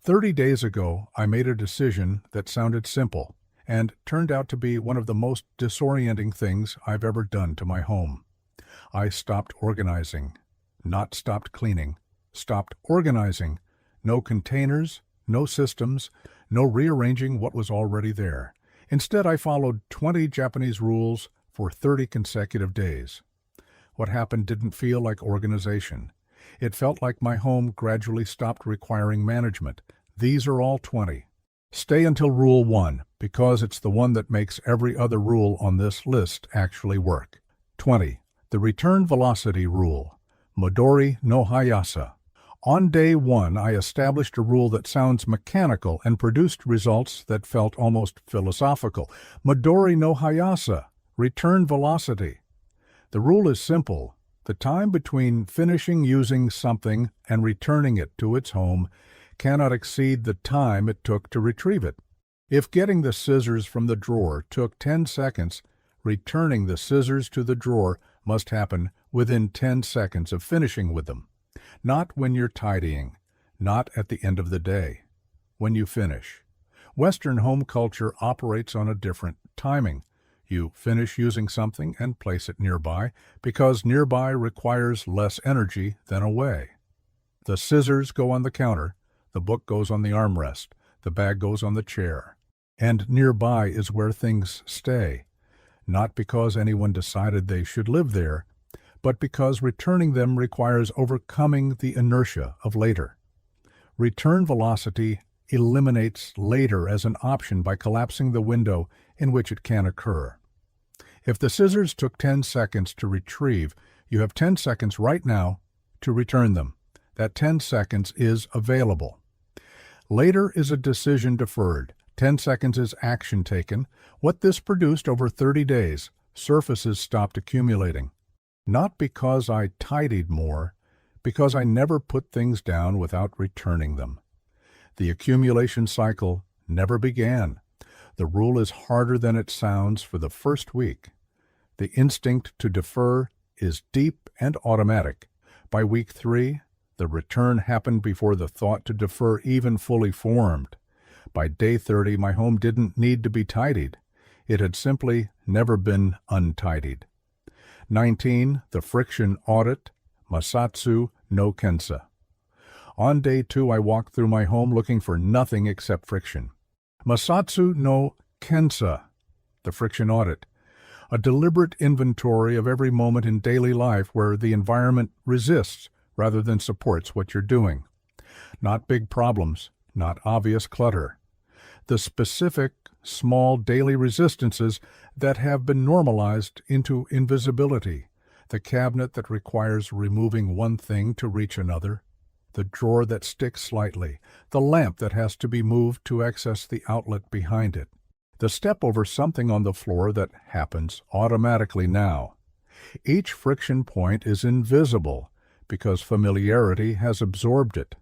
30 days ago, I made a decision that sounded simple and turned out to be one of the most disorienting things I've ever done to my home. I stopped organizing, not stopped cleaning, stopped organizing. No containers, no systems, no rearranging what was already there. Instead, I followed 20 Japanese rules for 30 consecutive days. What happened didn't feel like organization. It felt like my home gradually stopped requiring management. These are all 20. Stay until Rule 1, because it's the one that makes every other rule on this list actually work. 20. The Return Velocity Rule. Modori no Hayasa. On day 1, I established a rule that sounds mechanical and produced results that felt almost philosophical. Modori no Hayasa. Return velocity. The rule is simple. The time between finishing using something and returning it to its home cannot exceed the time it took to retrieve it. If getting the scissors from the drawer took 10 seconds, returning the scissors to the drawer must happen within 10 seconds of finishing with them. Not when you're tidying, not at the end of the day, when you finish. Western home culture operates on a different timing. You finish using something and place it nearby because nearby requires less energy than away. The scissors go on the counter, the book goes on the armrest, the bag goes on the chair. And nearby is where things stay, not because anyone decided they should live there, but because returning them requires overcoming the inertia of later. Return velocity eliminates later as an option by collapsing the window in which it can occur. If the scissors took 10 seconds to retrieve, you have 10 seconds right now to return them. That 10 seconds is available. Later is a decision deferred. 10 seconds is action taken. What this produced over 30 days, surfaces stopped accumulating. Not because I tidied more, because I never put things down without returning them. The accumulation cycle never began. The rule is harder than it sounds for the first week. The instinct to defer is deep and automatic. By week 3, the return happened before the thought to defer even fully formed. By day 30, my home didn't need to be tidied. It had simply never been untidied. 19. The Friction Audit, Masatsu no Kensa. On day 2, I walked through my home looking for nothing except friction. Masatsu no Kensa, the friction audit. A deliberate inventory of every moment in daily life where the environment resists rather than supports what you're doing. Not big problems, not obvious clutter. The specific, small daily resistances that have been normalized into invisibility. The cabinet that requires removing one thing to reach another. The drawer that sticks slightly. The lamp that has to be moved to access the outlet behind it. The step over something on the floor that happens automatically now. Each friction point is invisible because familiarity has absorbed it.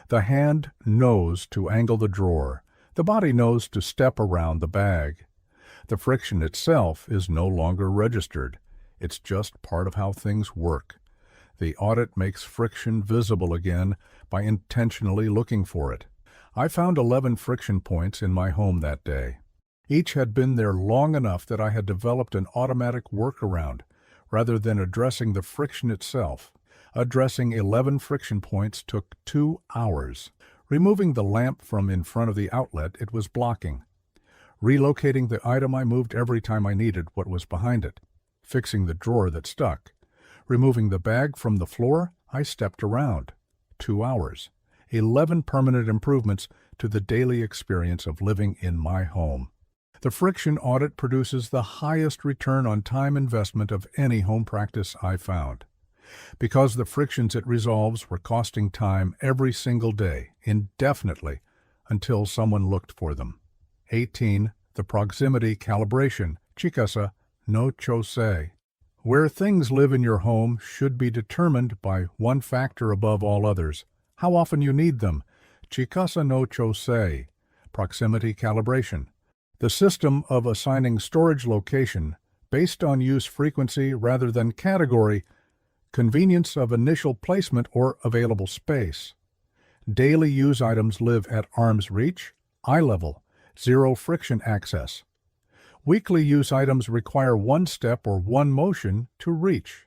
The hand knows to angle the drawer. The body knows to step around the bag. The friction itself is no longer registered. It's just part of how things work. The audit makes friction visible again by intentionally looking for it. I found 11 friction points in my home that day. Each had been there long enough that I had developed an automatic workaround, rather than addressing the friction itself. Addressing 11 friction points took 2 hours. Removing the lamp from in front of the outlet it was blocking. Relocating the item I moved every time I needed what was behind it. Fixing the drawer that stuck. Removing the bag from the floor, I stepped around. 2 hours. 11 permanent improvements to the daily experience of living in my home. The friction audit produces the highest return on time investment of any home practice I found. Because the frictions it resolves were costing time every single day, indefinitely, until someone looked for them. 18. The proximity calibration, Chikasa no Chosei. Where things live in your home should be determined by one factor above all others: how often you need them. Chikasa no Chosei, proximity calibration. The system of assigning storage location based on use frequency rather than category, convenience of initial placement or available space. Daily use items live at arm's reach, eye level, zero friction access. Weekly use items require one step or one motion to reach.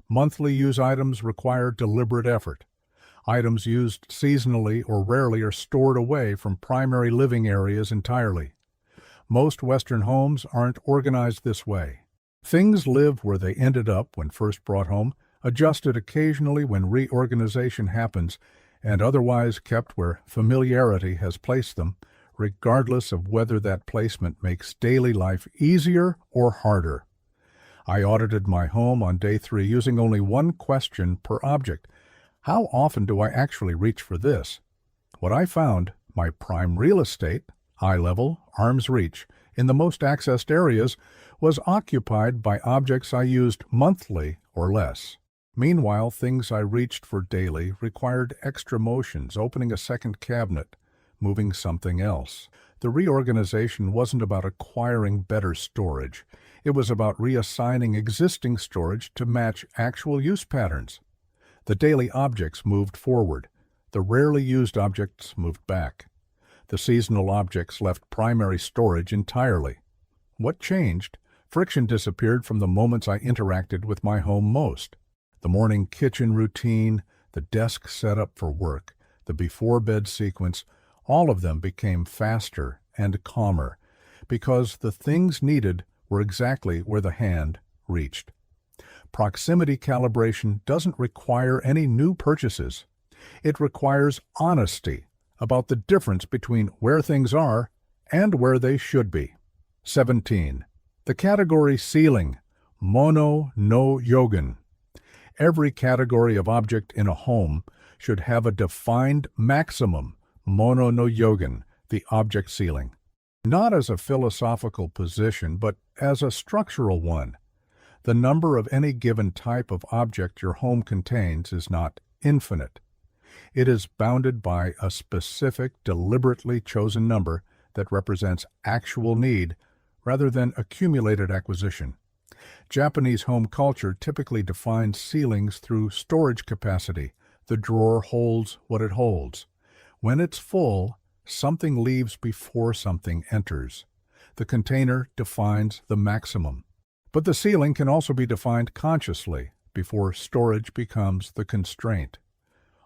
Monthly use items require deliberate effort. Items used seasonally or rarely are stored away from primary living areas entirely. Most Western homes aren't organized this way. Things live where they ended up when first brought home, adjusted occasionally when reorganization happens, and otherwise kept where familiarity has placed them, regardless of whether that placement makes daily life easier or harder. I audited my home on day 3 using only one question per object. How often do I actually reach for this? What I found, my prime real estate, eye level, arm's reach, in the most accessed areas, was occupied by objects I used monthly or less. Meanwhile, things I reached for daily required extra motions, opening a second cabinet, moving something else. The reorganization wasn't about acquiring better storage. It was about reassigning existing storage to match actual use patterns. The daily objects moved forward. The rarely used objects moved back. The seasonal objects left primary storage entirely. What changed? Friction disappeared from the moments I interacted with my home most. The morning kitchen routine, the desk setup for work, the before-bed sequence, all of them became faster and calmer because the things needed were exactly where the hand reached. Proximity calibration doesn't require any new purchases. It requires honesty about the difference between where things are and where they should be. 17. The category ceiling, mono no yogan. Every category of object in a home should have a defined maximum, mono no yogan, the object ceiling. Not as a philosophical position, but as a structural one. The number of any given type of object your home contains is not infinite. It is bounded by a specific, deliberately chosen number that represents actual need rather than accumulated acquisition. Japanese home culture typically defines ceilings through storage capacity. The drawer holds what it holds. When it's full, something leaves before something enters. The container defines the maximum. But the ceiling can also be defined consciously before storage becomes the constraint.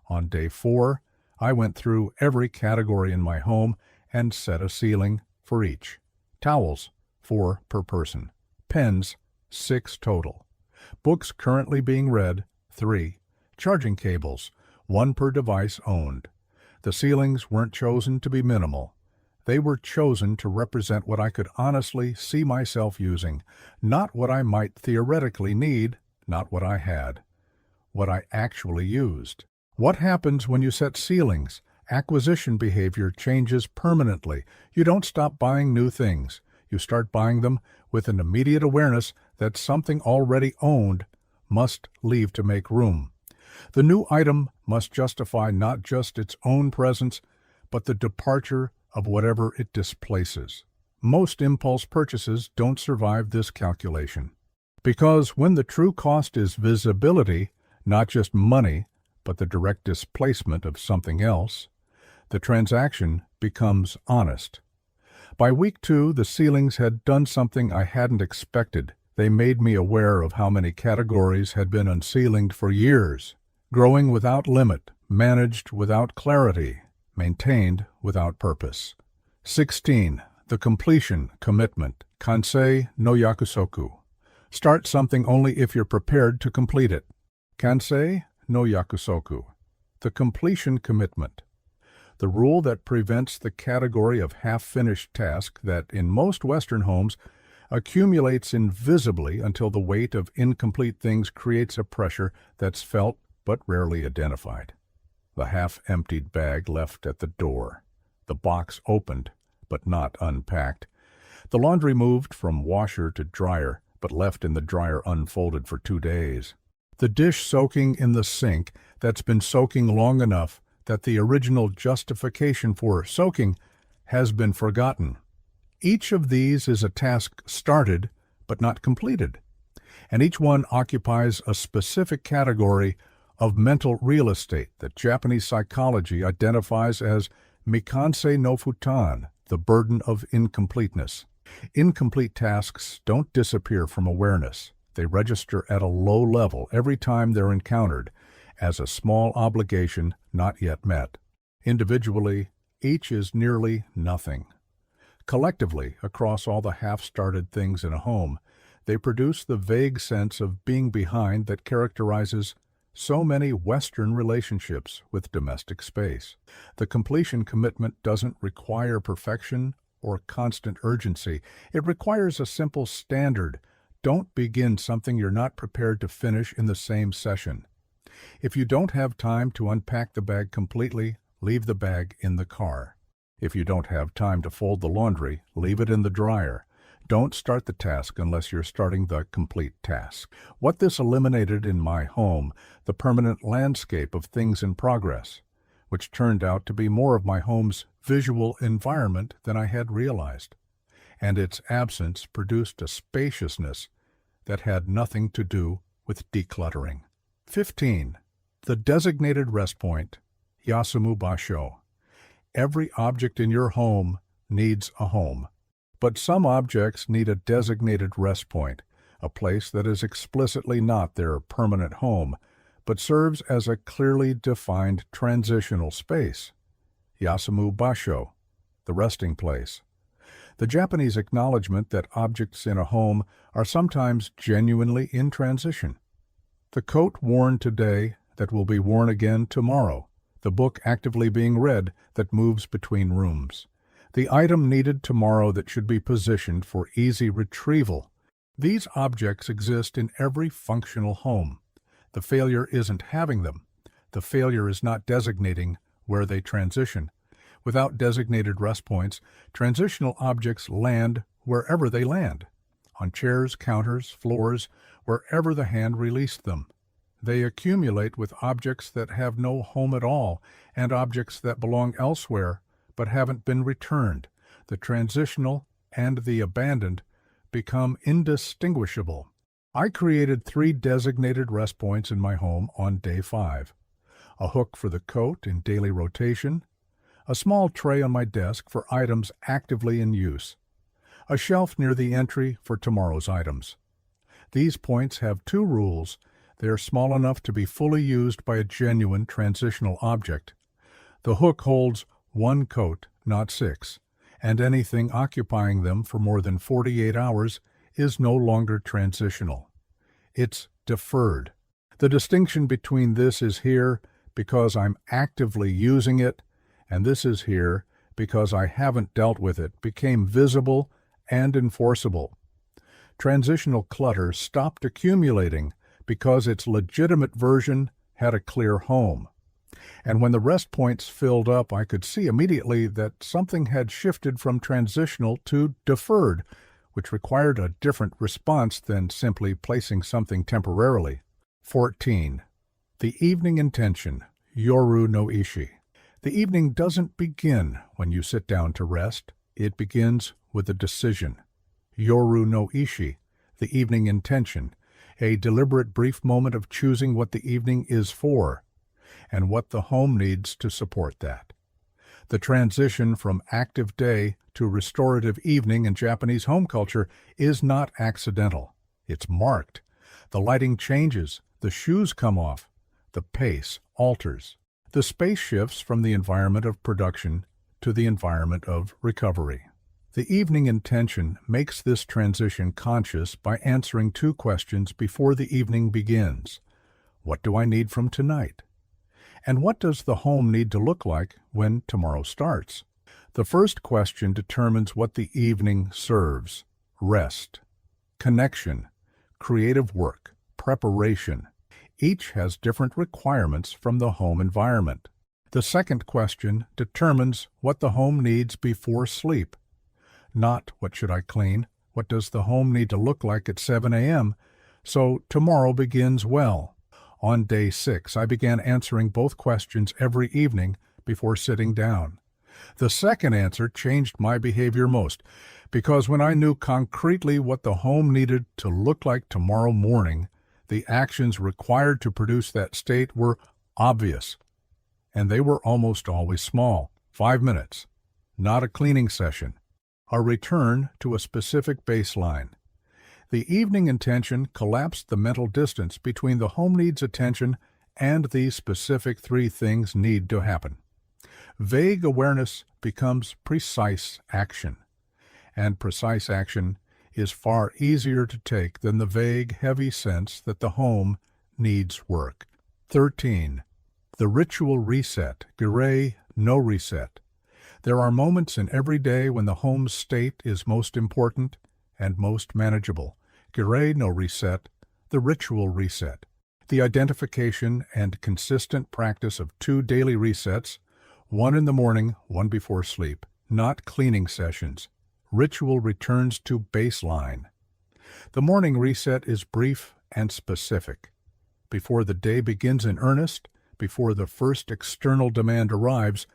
On day 4, I went through every category in my home and set a ceiling for each. Towels, 4 per person. Pens, 6 total. Books currently being read, 3. Charging cables, 1 per device owned. The ceilings weren't chosen to be minimal. They were chosen to represent what I could honestly see myself using, not what I might theoretically need, not what I had, what I actually used. What happens when you set ceilings? Acquisition behavior changes permanently. You don't stop buying new things. You start buying them with an immediate awareness that something already owned must leave to make room. The new item must justify not just its own presence, but the departure of whatever it displaces. Most impulse purchases don't survive this calculation. Because when the true cost is visibility, not just money, but the direct displacement of something else, the transaction becomes honest. By week 2, the ceilings had done something I hadn't expected. They made me aware of how many categories had been unceilinged for years, growing without limit, managed without clarity, maintained without purpose. 16. The completion commitment, kansei no yakusoku. Start something only if you're prepared to complete it. Kansei no yakusoku. The completion commitment. The rule that prevents the category of half-finished task that, in most Western homes, accumulates invisibly until the weight of incomplete things creates a pressure that's felt but rarely identified. The half-emptied bag left at the door. The box opened, but not unpacked. The laundry moved from washer to dryer, but left in the dryer unfolded for 2 days. The dish soaking in the sink that's been soaking long enough that the original justification for soaking has been forgotten. Each of these is a task started but not completed, and each one occupies a specific category of mental real estate that Japanese psychology identifies as mikanse no futan, the burden of incompleteness. Incomplete tasks don't disappear from awareness. They register at a low level every time they're encountered as a small obligation not yet met. Individually, each is nearly nothing. Collectively, across all the half-started things in a home, they produce the vague sense of being behind that characterizes so many Western relationships with domestic space. The completion commitment doesn't require perfection or constant urgency. It requires a simple standard. Don't begin something you're not prepared to finish in the same session. If you don't have time to unpack the bag completely, leave the bag in the car. If you don't have time to fold the laundry, leave it in the dryer. Don't start the task unless you're starting the complete task. What this eliminated in my home, the permanent landscape of things in progress, which turned out to be more of my home's visual environment than I had realized. And its absence produced a spaciousness that had nothing to do with decluttering. 15. The designated rest point, Yasumu Basho. Every object in your home needs a home. But some objects need a designated rest point, a place that is explicitly not their permanent home, but serves as a clearly defined transitional space. Yasumu Basho, the resting place. The Japanese acknowledgement that objects in a home are sometimes genuinely in transition. The coat worn today that will be worn again tomorrow. The book actively being read that moves between rooms. The item needed tomorrow that should be positioned for easy retrieval. These objects exist in every functional home. The failure isn't having them. The failure is not designating where they transition. Without designated rest points, transitional objects land wherever they land. On chairs, counters, floors, wherever the hand released them. They accumulate with objects that have no home at all and objects that belong elsewhere but haven't been returned. The transitional and the abandoned become indistinguishable. I created 3 designated rest points in my home on day 5. A hook for the coat in daily rotation, a small tray on my desk for items actively in use, a shelf near the entry for tomorrow's items. These points have 2 rules. They are small enough to be fully used by a genuine transitional object. The hook holds 1 coat, not 6, and anything occupying them for more than 48 hours is no longer transitional. It's deferred. The distinction between this is here because I'm actively using it, and this is here because I haven't dealt with it, became visible and enforceable. Transitional clutter stopped accumulating because its legitimate version had a clear home. And when the rest points filled up, I could see immediately that something had shifted from transitional to deferred, which required a different response than simply placing something temporarily. 14. The evening intention, Yoru no Ishi. The evening doesn't begin when you sit down to rest. It begins with a decision. Yoru no Ishi, the evening intention, a deliberate brief moment of choosing what the evening is for, and what the home needs to support that. The transition from active day to restorative evening in Japanese home culture is not accidental. It's marked. The lighting changes, the shoes come off, the pace alters. The space shifts from the environment of production to the environment of recovery. The evening intention makes this transition conscious by answering 2 questions before the evening begins. What do I need from tonight? And what does the home need to look like when tomorrow starts? The first question determines what the evening serves: rest, connection, creative work, preparation. Each has different requirements from the home environment. The second question determines what the home needs before sleep. Not what should I clean, what does the home need to look like at 7 a.m. so tomorrow begins well. On day 6, I began answering both questions every evening before sitting down. The second answer changed my behavior most, because when I knew concretely what the home needed to look like tomorrow morning, the The actions required to produce that state were obvious, and they were almost always small. 5 minutes, not a cleaning session, a return to a specific baseline. The evening intention collapsed the mental distance between the home needs attention and these specific 3 things need to happen. Vague awareness becomes precise action, and precise action is far easier to take than the vague, heavy sense that the home needs work. 13. The ritual reset. Gire, no reset. There are moments in every day when the home's state is most important and most manageable. Gire, no reset. The ritual reset. The identification and consistent practice of 2 daily resets, one in the morning, one before sleep. Not cleaning sessions. Ritual returns to baseline. The morning reset is brief and specific. Before the day begins in earnest, before the first external demand arrives,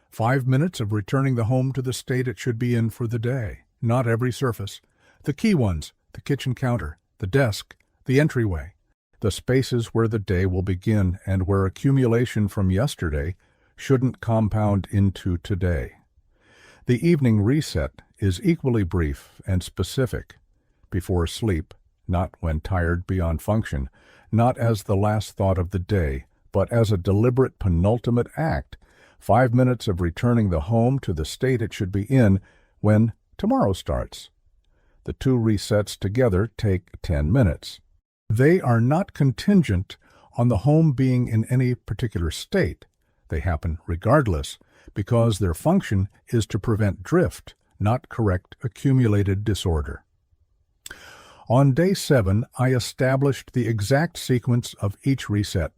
5 minutes of returning the home to the state it should be in for the day. Not every surface. The key ones, the kitchen counter, the desk, the entryway, the spaces where the day will begin and where accumulation from yesterday shouldn't compound into today. The evening reset is equally brief and specific. Before sleep, not when tired beyond function, not as the last thought of the day, but as a deliberate penultimate act, 5 minutes of returning the home to the state it should be in when tomorrow starts. The 2 resets together take 10 minutes. They are not contingent on the home being in any particular state. They happen regardless, because their function is to prevent drift, not correct accumulated disorder. On day 7, I established the exact sequence of each reset,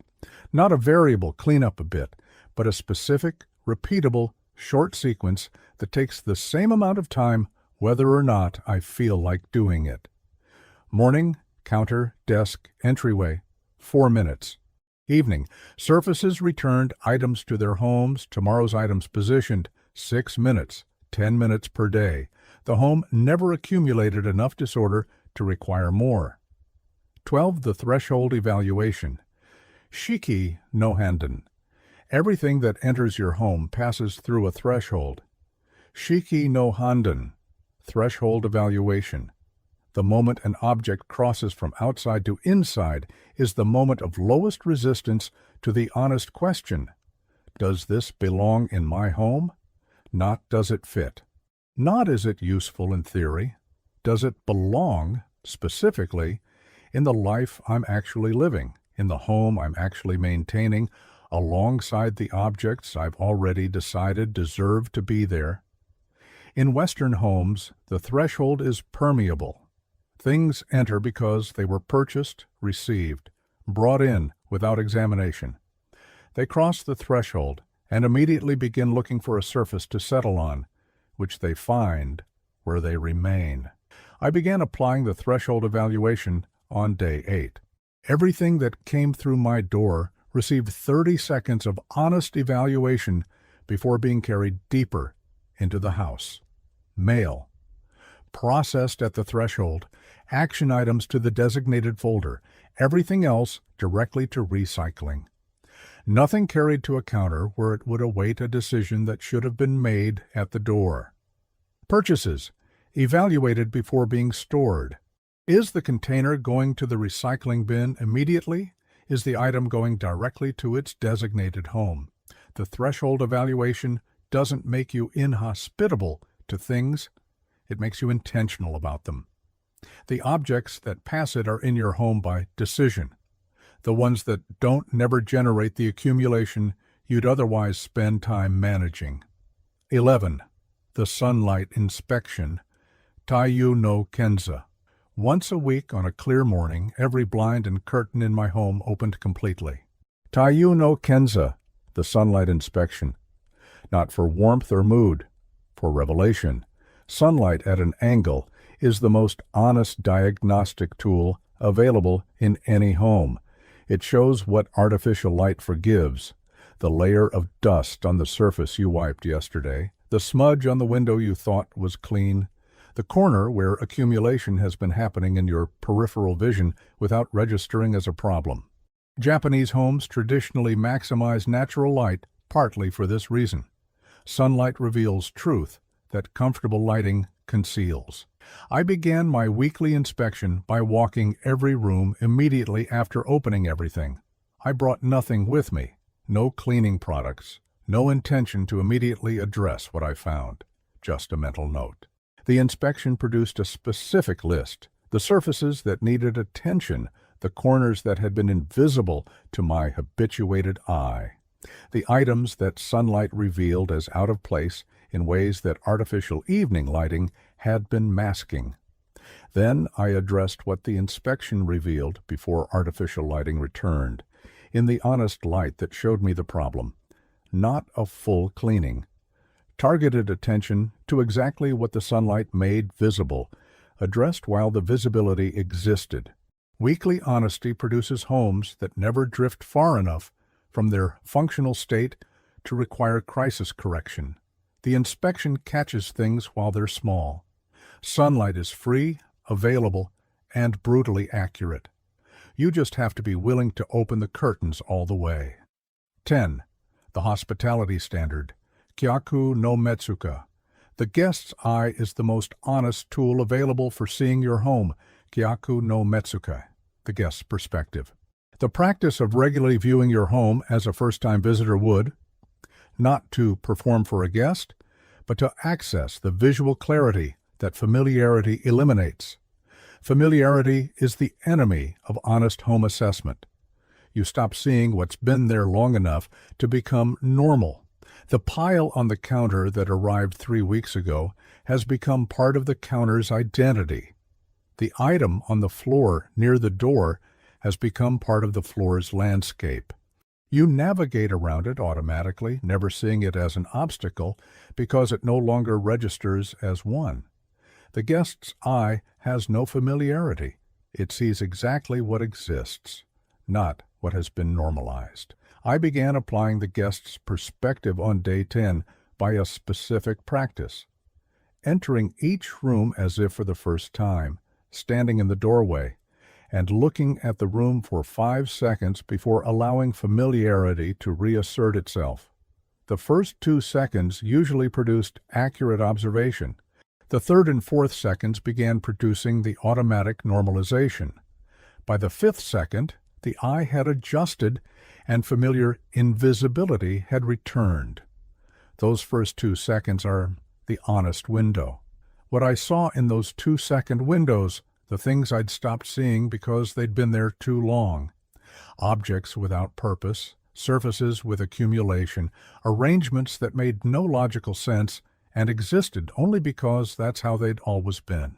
not a variable cleanup a bit, but a specific, repeatable, short sequence that takes the same amount of time whether or not I feel like doing it. Morning, counter, desk, entryway, 4 minutes. Evening, surfaces returned, items to their homes, tomorrow's items positioned, 6 minutes, 10 minutes per day. The home never accumulated enough disorder to require more. 12. The threshold evaluation. Shiki no handen. Everything that enters your home passes through a threshold. Shiki no handen. Threshold evaluation. The moment an object crosses from outside to inside is the moment of lowest resistance to the honest question, does this belong in my home? Not does it fit. Not is it useful in theory. Does it belong, specifically, in the life I'm actually living, in the home I'm actually maintaining, alongside the objects I've already decided deserve to be there? In Western homes, the threshold is permeable. Things enter because they were purchased, received, brought in without examination. They cross the threshold and immediately begin looking for a surface to settle on, which they find where they remain. I began applying the threshold evaluation on day 8. Everything that came through my door received 30 seconds of honest evaluation before being carried deeper into the house. Mail. Processed at the threshold, action items to the designated folder, everything else directly to recycling. Nothing carried to a counter where it would await a decision that should have been made at the door. Purchases. Evaluated before being stored. Is the container going to the recycling bin immediately? Is the item going directly to its designated home? The threshold evaluation doesn't make you inhospitable to things. It makes you intentional about them. The objects that pass it are in your home by decision. The ones that don't never generate the accumulation you'd otherwise spend time managing. 11. The sunlight inspection. Taiyu no Kenza. Once a week on a clear morning, every blind and curtain in my home opened completely. Taiyu no Kenza, the sunlight inspection. Not for warmth or mood, for revelation. Sunlight at an angle is the most honest diagnostic tool available in any home. It shows what artificial light forgives. The layer of dust on the surface you wiped yesterday, the smudge on the window you thought was clean, the corner where accumulation has been happening in your peripheral vision without registering as a problem. Japanese homes traditionally maximize natural light partly for this reason. Sunlight reveals truth that comfortable lighting conceals. I began my weekly inspection by walking every room immediately after opening everything. I brought nothing with me, no cleaning products, no intention to immediately address what I found, just a mental note. The inspection produced a specific list, the surfaces that needed attention, the corners that had been invisible to my habituated eye, the items that sunlight revealed as out of place in ways that artificial evening lighting had been masking. Then I addressed what the inspection revealed before artificial lighting returned, in the honest light that showed me the problem. Not a full cleaning. Targeted attention to exactly what the sunlight made visible, addressed while the visibility existed. Weekly honesty produces homes that never drift far enough from their functional state to require crisis correction. The inspection catches things while they're small. Sunlight is free, available, and brutally accurate. You just have to be willing to open the curtains all the way. 10. The hospitality standard. Kyaku no Metsuka. The guest's eye is the most honest tool available for seeing your home. Kyaku no Metsuka. The guest's perspective. The practice of regularly viewing your home as a first-time visitor would, not to perform for a guest, but to access the visual clarity that familiarity eliminates. Familiarity is the enemy of honest home assessment. You stop seeing what's been there long enough to become normal. The pile on the counter that arrived 3 weeks ago has become part of the counter's identity. The item on the floor near the door has become part of the floor's landscape. You navigate around it automatically, never seeing it as an obstacle because it no longer registers as one. The guest's eye has no familiarity. It sees exactly what exists, not what has been normalized. I began applying the guest's perspective on day 10 by a specific practice. Entering each room as if for the first time, standing in the doorway, and looking at the room for 5 seconds before allowing familiarity to reassert itself. The first 2 seconds usually produced accurate observation. The third and fourth seconds began producing the automatic normalization. By the 5th second, the eye had adjusted and familiar invisibility had returned. Those first 2 seconds are the honest window. What I saw in those 2-second windows, the things I'd stopped seeing because they'd been there too long. Objects without purpose, surfaces with accumulation, arrangements that made no logical sense and existed only because that's how they'd always been.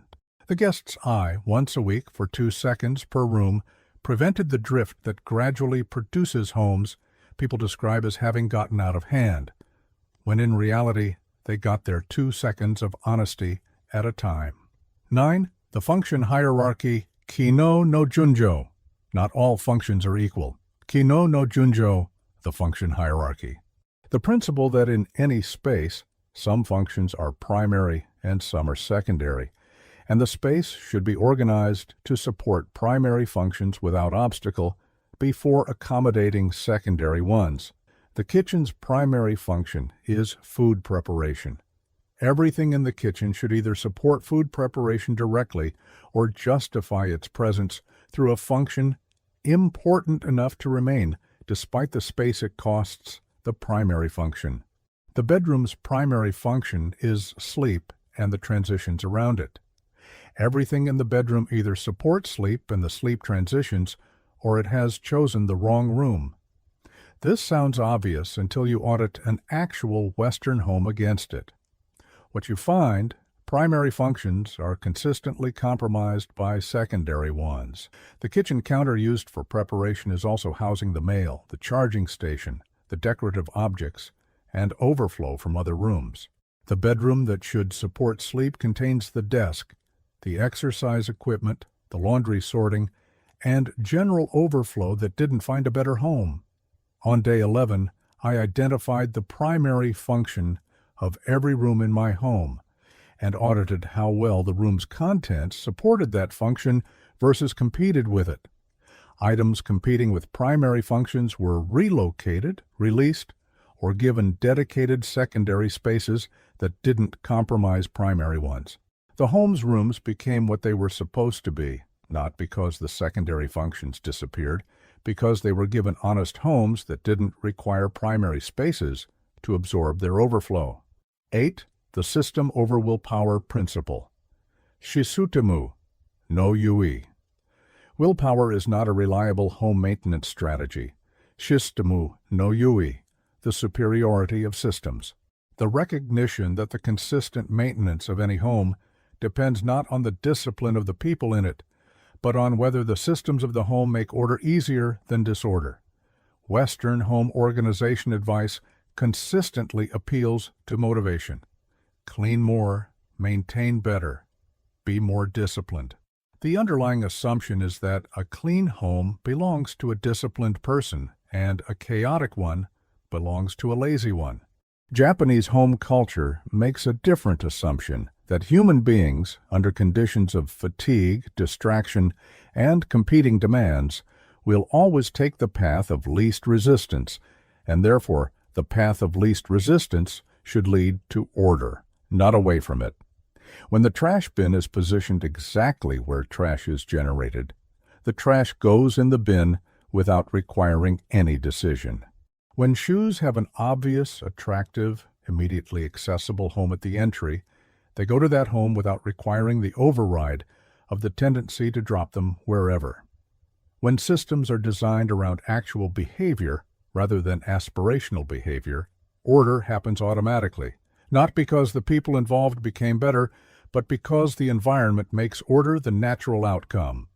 The guest's eye, once a week for 2 seconds per room, prevented the drift that gradually produces homes people describe as having gotten out of hand, when in reality they got there 2 seconds of honesty at a time. 9. The function hierarchy, Kino no Junjo. Not all functions are equal. Kino no Junjo, the function hierarchy. The principle that in any space, some functions are primary and some are secondary, and the space should be organized to support primary functions without obstacle before accommodating secondary ones. The kitchen's primary function is food preparation. Everything in the kitchen should either support food preparation directly or justify its presence through a function important enough to remain, despite the space it costs the primary function. The bedroom's primary function is sleep and the transitions around it. Everything in the bedroom either supports sleep and the sleep transitions, or it has chosen the wrong room. This sounds obvious until you audit an actual Western home against it. What you find, primary functions are consistently compromised by secondary ones. The kitchen counter used for preparation is also housing the mail, the charging station, the decorative objects, and overflow from other rooms. The bedroom that should support sleep contains the desk, the exercise equipment, the laundry sorting, and general overflow that didn't find a better home. On day 11, I identified the primary function of every room in my home, and audited how well the room's contents supported that function versus competed with it. Items competing with primary functions were relocated, released, or given dedicated secondary spaces that didn't compromise primary ones. The home's rooms became what they were supposed to be, not because the secondary functions disappeared, because they were given honest homes that didn't require primary spaces to absorb their overflow. 8. The System over Willpower Principle. Shisutemu, no Yui. Willpower is not a reliable home maintenance strategy. Shistemu no Yui, the superiority of systems. The recognition that the consistent maintenance of any home depends not on the discipline of the people in it, but on whether the systems of the home make order easier than disorder. Western home organization advice consistently appeals to motivation. Clean more, maintain better, be more disciplined. The underlying assumption is that a clean home belongs to a disciplined person and a chaotic one belongs to a lazy one. Japanese home culture makes a different assumption that human beings, under conditions of fatigue, distraction, and competing demands, will always take the path of least resistance, and therefore the path of least resistance should lead to order, not away from it. When the trash bin is positioned exactly where trash is generated, the trash goes in the bin without requiring any decision. When shoes have an obvious, attractive, immediately accessible home at the entry, they go to that home without requiring the override of the tendency to drop them wherever. When systems are designed around actual behavior rather than aspirational behavior, order happens automatically, not because the people involved became better, but because the environment makes order the natural outcome.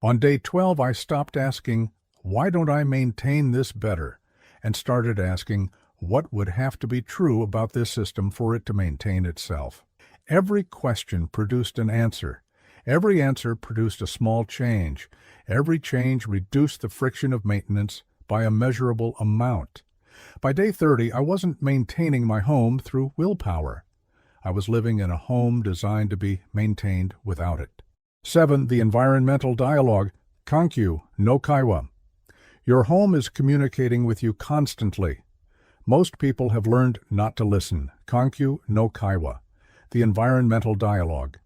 On day 12, I stopped asking, "Why don't I maintain this better?" and started asking, what would have to be true about this system for it to maintain itself? Every question produced an answer. Every answer produced a small change. Every change reduced the friction of maintenance by a measurable amount. By day 30, I wasn't maintaining my home through willpower. I was living in a home designed to be maintained without it. 7. The environmental dialogue, Kankyu no Kaiwa. Your home is communicating with you constantly. Most people have learned not to listen, Kankyu no Kaiwa, the environmental dialogue.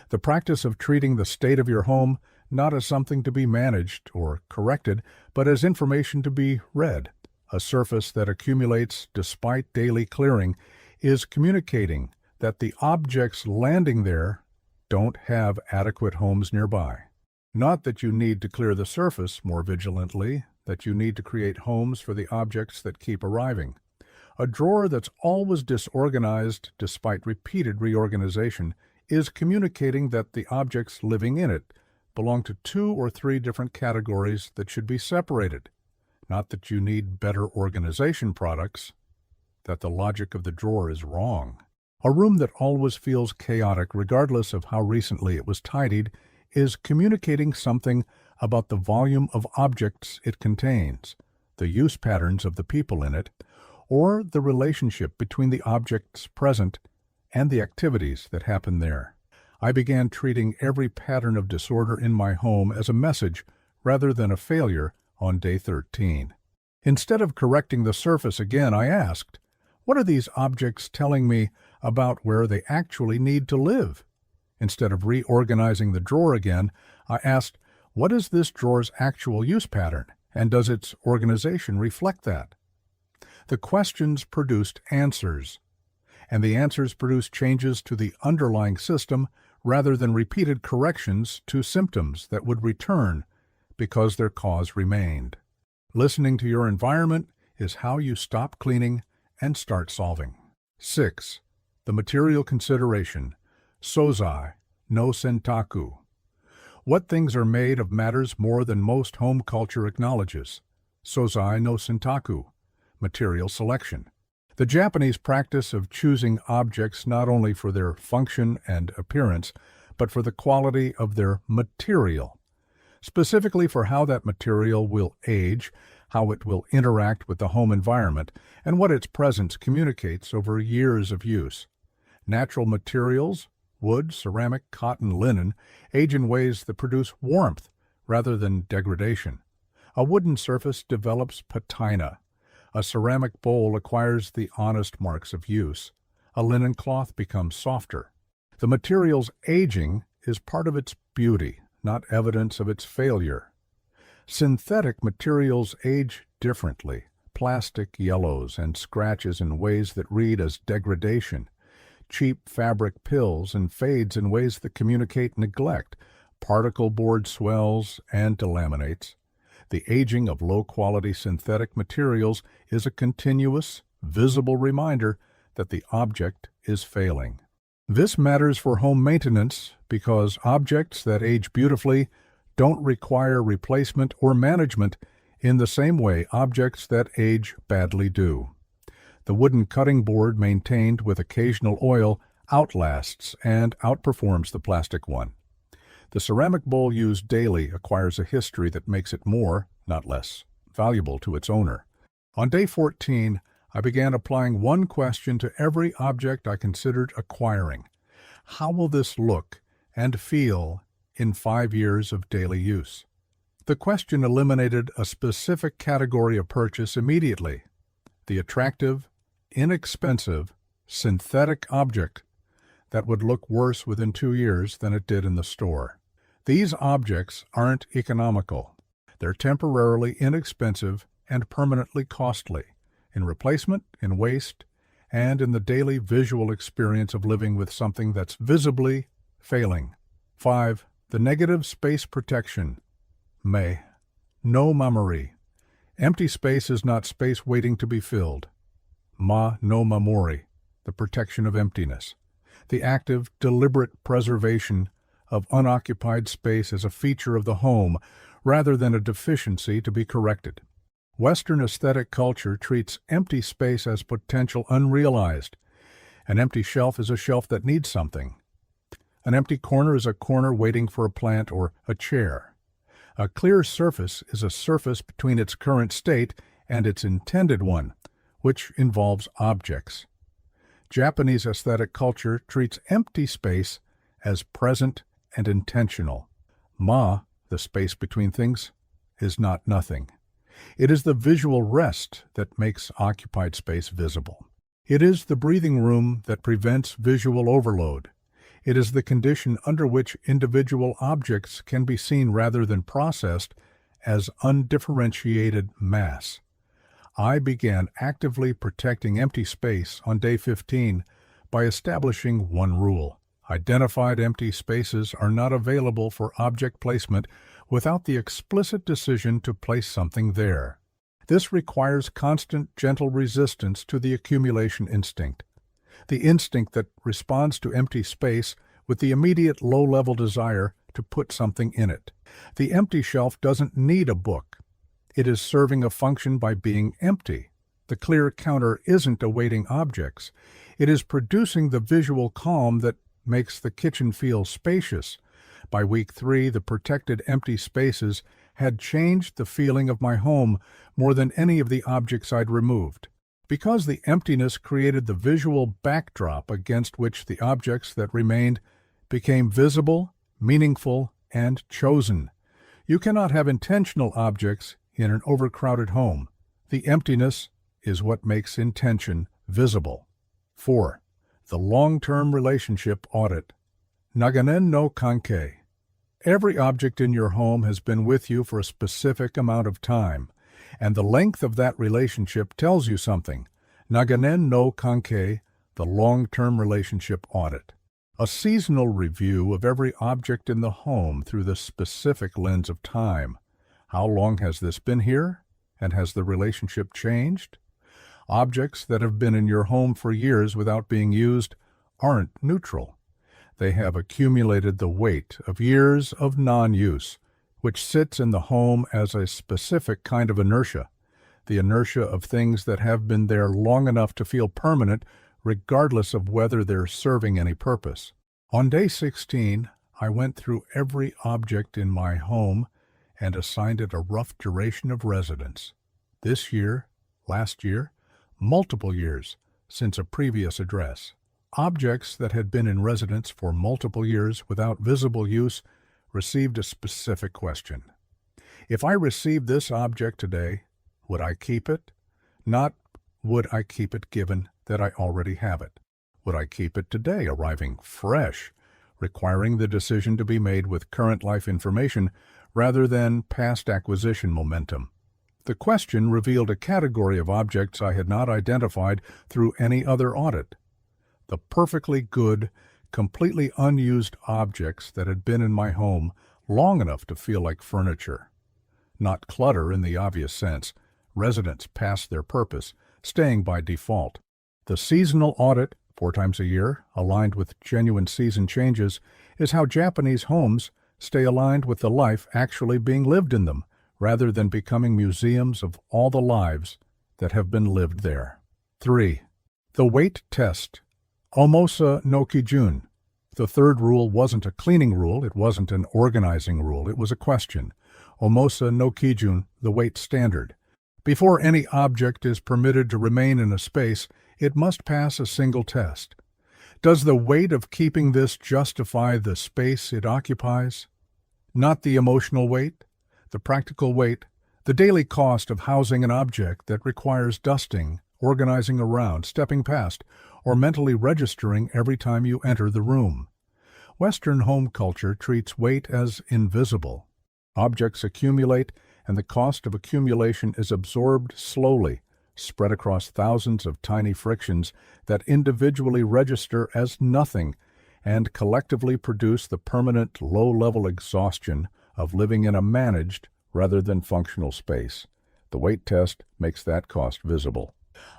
The practice of treating the state of your home not as something to be managed or corrected, but as information to be read, a surface that accumulates despite daily clearing, is communicating that the objects landing there don't have adequate homes nearby. Not that you need to clear the surface more vigilantly, that you need to create homes for the objects that keep arriving. A drawer that's always disorganized despite repeated reorganization is communicating that the objects living in it belong to 2 or 3 different categories that should be separated. Not that you need better organization products, that the logic of the drawer is wrong. A room that always feels chaotic regardless of how recently it was tidied is communicating something about the volume of objects it contains, the use patterns of the people in it, or the relationship between the objects present and the activities that happen there. I began treating every pattern of disorder in my home as a message rather than a failure on day 13. Instead of correcting the surface again, I asked, what are these objects telling me about where they actually need to live? Instead of reorganizing the drawer again, I asked, what is this drawer's actual use pattern, and does its organization reflect that? The questions produced answers, and the answers produced changes to the underlying system rather than repeated corrections to symptoms that would return because their cause remained. Listening to your environment is how you stop cleaning and start solving. 6. The material consideration, Sozai no Sentaku. What things are made of matters more than most home culture acknowledges. Sozai no Sentaku, material selection. The Japanese practice of choosing objects not only for their function and appearance, but for the quality of their material, specifically for how that material will age, how it will interact with the home environment, and what its presence communicates over years of use. Natural materials, wood, ceramic, cotton, linen age in ways that produce warmth rather than degradation. A wooden surface develops patina. A ceramic bowl acquires the honest marks of use. A linen cloth becomes softer. The material's aging is part of its beauty, not evidence of its failure. Synthetic materials age differently. Plastic yellows and scratches in ways that read as degradation. Cheap fabric pills and fades in ways that communicate neglect. Particle board swells and delaminates. The aging of low-quality synthetic materials is a continuous, visible reminder that the object is failing. This matters for home maintenance because objects that age beautifully don't require replacement or management in the same way objects that age badly do. The wooden cutting board maintained with occasional oil outlasts and outperforms the plastic one. The ceramic bowl used daily acquires a history that makes it more, not less, valuable to its owner. On day 14, I began applying one question to every object I considered acquiring. How will this look and feel in 5 years of daily use? The question eliminated a specific category of purchase immediately: the attractive, inexpensive, synthetic object that would look worse within 2 years than it did in the store. These objects aren't economical. They're temporarily inexpensive and permanently costly, in replacement, in waste, and in the daily visual experience of living with something that's visibly failing. 5. The negative space protection. May. No memory. Empty space is not space waiting to be filled. Ma no memori. The protection of emptiness. The active, deliberate preservation of unoccupied space as a feature of the home rather than a deficiency to be corrected. Western aesthetic culture treats empty space as potential unrealized. An empty shelf is a shelf that needs something. An empty corner is a corner waiting for a plant or a chair. A clear surface is a surface between its current state and its intended one, which involves objects. Japanese aesthetic culture treats empty space as present and intentional. Ma, the space between things, is not nothing. It is the visual rest that makes occupied space visible. It is the breathing room that prevents visual overload. It is the condition under which individual objects can be seen rather than processed as undifferentiated mass. I began actively protecting empty space on day 15 by establishing one rule. Identified empty spaces are not available for object placement without the explicit decision to place something there. This requires constant, gentle resistance to the accumulation instinct. The instinct that responds to empty space with the immediate low-level desire to put something in it. The empty shelf doesn't need a book. It is serving a function by being empty. The clear counter isn't awaiting objects. It is producing the visual calm that makes the kitchen feel spacious. By week 3, the protected empty spaces had changed the feeling of my home more than any of the objects I'd removed. Because the emptiness created the visual backdrop against which the objects that remained became visible, meaningful, and chosen. You cannot have intentional objects in an overcrowded home. The emptiness is what makes intention visible. 4. The long-term relationship audit. Naganen no kankei. Every object in your home has been with you for a specific amount of time, and the length of that relationship tells you something. Naganen no kankei, the long-term relationship audit. A seasonal review of every object in the home through the specific lens of time. How long has this been here? And has the relationship changed? Objects that have been in your home for years without being used aren't neutral. They have accumulated the weight of years of non-use, which sits in the home as a specific kind of inertia, the inertia of things that have been there long enough to feel permanent, regardless of whether they're serving any purpose. On day 16, I went through every object in my home and assigned it a rough duration of residence. This year, last year, multiple years since a previous address. Objects that had been in residence for multiple years without visible use received a specific question. If I received this object today, would I keep it? Not, would I keep it given that I already have it? Would I keep it today, arriving fresh, requiring the decision to be made with current life information rather than past acquisition momentum? The question revealed a category of objects I had not identified through any other audit. The perfectly good, completely unused objects that had been in my home long enough to feel like furniture. Not clutter in the obvious sense, residents past their purpose, staying by default. The seasonal audit, 4 times a year, aligned with genuine season changes, is how Japanese homes stay aligned with the life actually being lived in them, rather than becoming museums of all the lives that have been lived there. 3. The weight test. Omosa no kijun. The third rule wasn't a cleaning rule, it wasn't an organizing rule, it was a question. Omosa no kijun, the weight standard. Before any object is permitted to remain in a space, it must pass a single test. Does the weight of keeping this justify the space it occupies? Not the emotional weight, the practical weight, the daily cost of housing an object that requires dusting, organizing around, stepping past, or mentally registering every time you enter the room. Western home culture treats weight as invisible. Objects accumulate, and the cost of accumulation is absorbed slowly, spread across thousands of tiny frictions that individually register as nothing and collectively produce the permanent low-level exhaustion of living in a managed rather than functional space. The weight test makes that cost visible.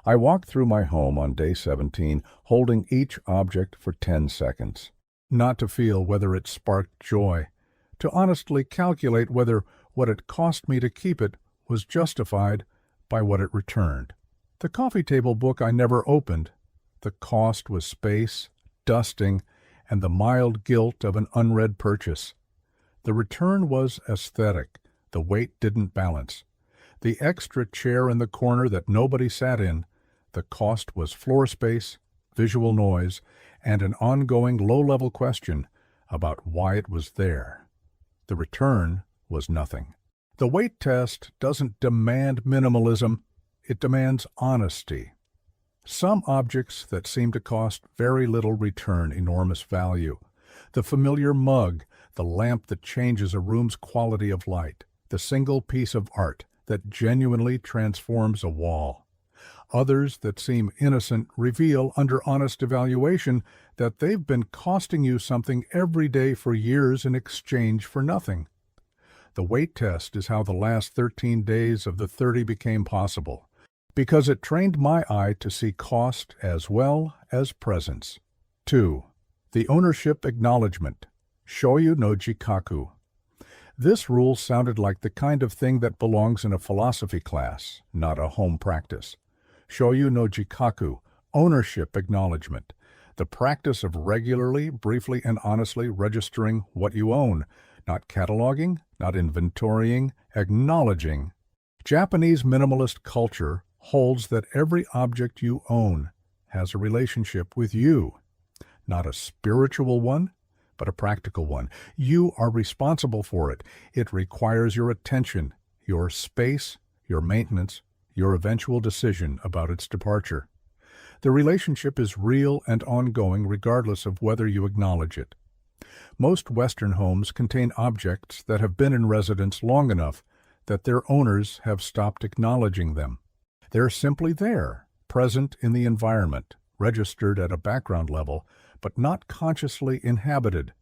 I walked through my home on day 17, holding each object for 10 seconds. Not to feel whether it sparked joy, to honestly calculate whether what it cost me to keep it was justified by what it returned. The coffee table book I never opened. The cost was space, dusting, and the mild guilt of an unread purchase. The return was aesthetic. The weight didn't balance. The extra chair in the corner that nobody sat in, the cost was floor space, visual noise, and an ongoing low-level question about why it was there. The return was nothing. The weight test doesn't demand minimalism, it demands honesty. Some objects that seem to cost very little return enormous value. The familiar mug, the lamp that changes a room's quality of light, the single piece of art that genuinely transforms a wall. Others that seem innocent reveal under honest evaluation that they've been costing you something every day for years in exchange for nothing. The weight test is how the last 13 days of the 30 became possible, because it trained my eye to see cost as well as presence. 2. The ownership acknowledgement. Shoyu no jikaku. This rule sounded like the kind of thing that belongs in a philosophy class, not a home practice. Shoyu no jikaku, ownership acknowledgement, the practice of regularly, briefly, and honestly registering what you own, not cataloging, not inventorying, acknowledging. Japanese minimalist culture holds that every object you own has a relationship with you, not a spiritual one, but a practical one. You are responsible for it. It requires your attention, your space, your maintenance, your eventual decision about its departure. The relationship is real and ongoing regardless of whether you acknowledge it. Most Western homes contain objects that have been in residence long enough that their owners have stopped acknowledging them. They're simply there, present in the environment, registered at a background level, but not consciously inhabited.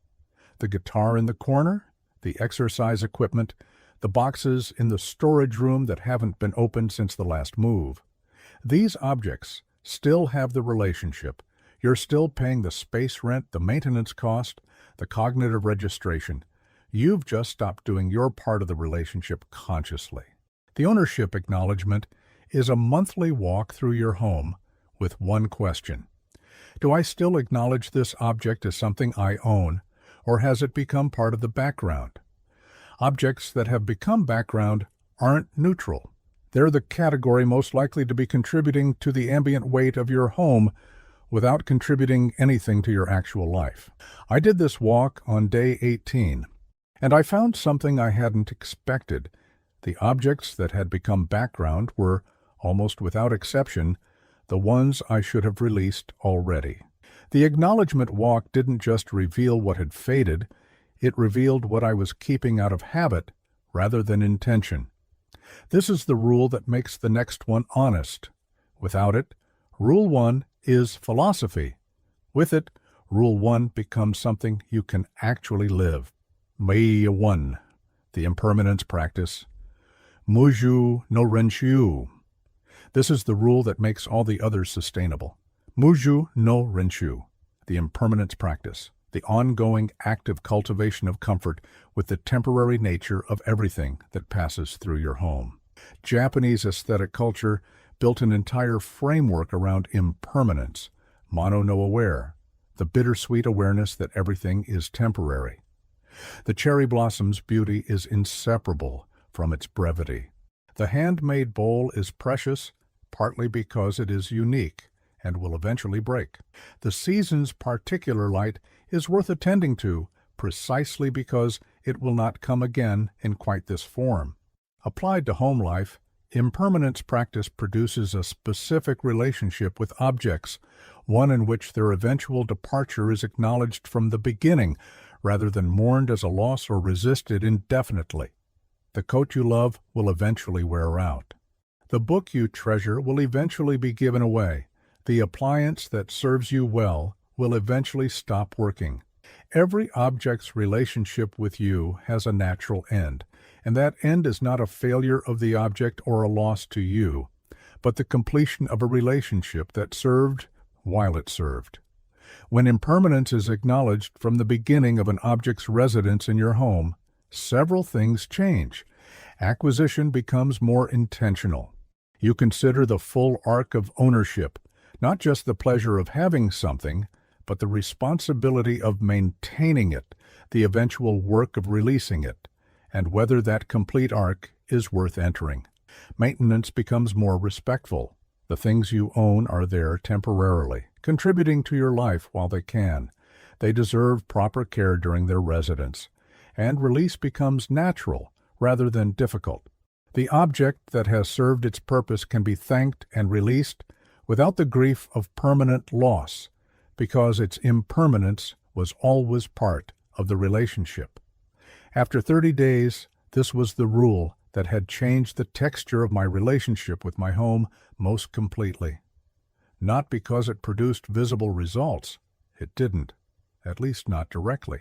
The guitar in the corner, the exercise equipment, the boxes in the storage room that haven't been opened since the last move. These objects still have the relationship. You're still paying the space rent, the maintenance cost, the cognitive registration. You've just stopped doing your part of the relationship consciously. The ownership acknowledgement is a monthly walk through your home with one question. Do I still acknowledge this object as something I own, or has it become part of the background? Objects that have become background aren't neutral. They're the category most likely to be contributing to the ambient weight of your home without contributing anything to your actual life. I did this walk on day 18, and I found something I hadn't expected. The objects that had become background were, almost without exception, the ones I should have released already. The acknowledgement walk didn't just reveal what had faded, it revealed what I was keeping out of habit rather than intention. This is the rule that makes the next one honest. Without it, Rule 1 is philosophy. With it, Rule 1 becomes something you can actually live. Mei 1, the impermanence practice. Muju no renshu. This is the rule that makes all the others sustainable. Muju no renshu, the impermanence practice, the ongoing active cultivation of comfort with the temporary nature of everything that passes through your home. Japanese aesthetic culture built an entire framework around impermanence, mono no aware, the bittersweet awareness that everything is temporary. The cherry blossom's beauty is inseparable from its brevity. The handmade bowl is precious, partly because it is unique and will eventually break. The season's particular light is worth attending to, precisely because it will not come again in quite this form. Applied to home life, impermanence practice produces a specific relationship with objects, one in which their eventual departure is acknowledged from the beginning, rather than mourned as a loss or resisted indefinitely. The coat you love will eventually wear out. The book you treasure will eventually be given away. The appliance that serves you well will eventually stop working. Every object's relationship with you has a natural end, and that end is not a failure of the object or a loss to you, but the completion of a relationship that served while it served. When impermanence is acknowledged from the beginning of an object's residence in your home, several things change. Acquisition becomes more intentional. You consider the full arc of ownership, not just the pleasure of having something, but the responsibility of maintaining it, the eventual work of releasing it, and whether that complete arc is worth entering. Maintenance becomes more respectful. The things you own are there temporarily, contributing to your life while they can. They deserve proper care during their residence, and release becomes natural rather than difficult. The object that has served its purpose can be thanked and released without the grief of permanent loss, because its impermanence was always part of the relationship. After 30 days, this was the rule that had changed the texture of my relationship with my home most completely. Not because it produced visible results, it didn't, at least not directly,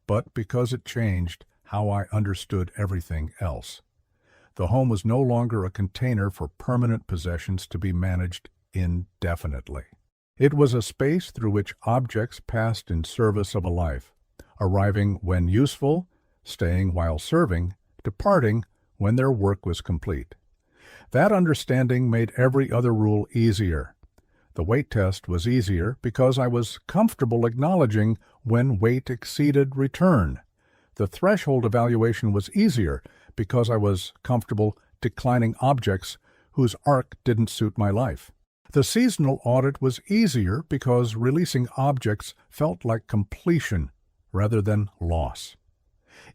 but because it changed how I understood everything else. The home was no longer a container for permanent possessions to be managed indefinitely. It was a space through which objects passed in service of a life, arriving when useful, staying while serving, departing when their work was complete. That understanding made every other rule easier. The weight test was easier because I was comfortable acknowledging when weight exceeded return. The threshold evaluation was easier because I was comfortable declining objects whose arc didn't suit my life. The seasonal audit was easier because releasing objects felt like completion rather than loss.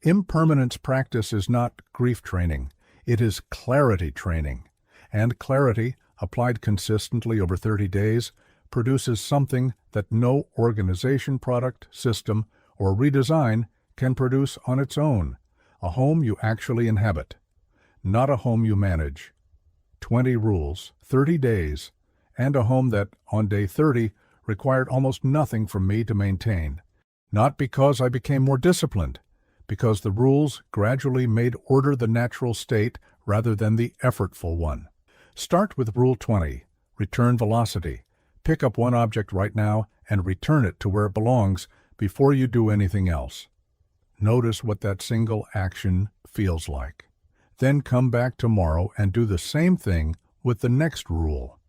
Impermanence practice is not grief training, it is clarity training. And clarity, applied consistently over 30 days, produces something that no organization, product, system, or redesign can produce on its own. A home you actually inhabit, not a home you manage. 20 rules, 30 days, and a home that, on day 30, required almost nothing from me to maintain. Not because I became more disciplined, because the rules gradually made order the natural state rather than the effortful one. Start with Rule 20, return velocity. Pick up one object right now and return it to where it belongs before you do anything else. Notice what that single action feels like. Then come back tomorrow and do the same thing with the next rule.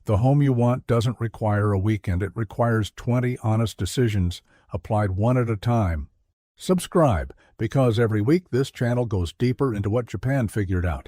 The home you want doesn't require a weekend. It requires 20 honest decisions applied one at a time. Subscribe, because every week this channel goes deeper into what Japan figured out.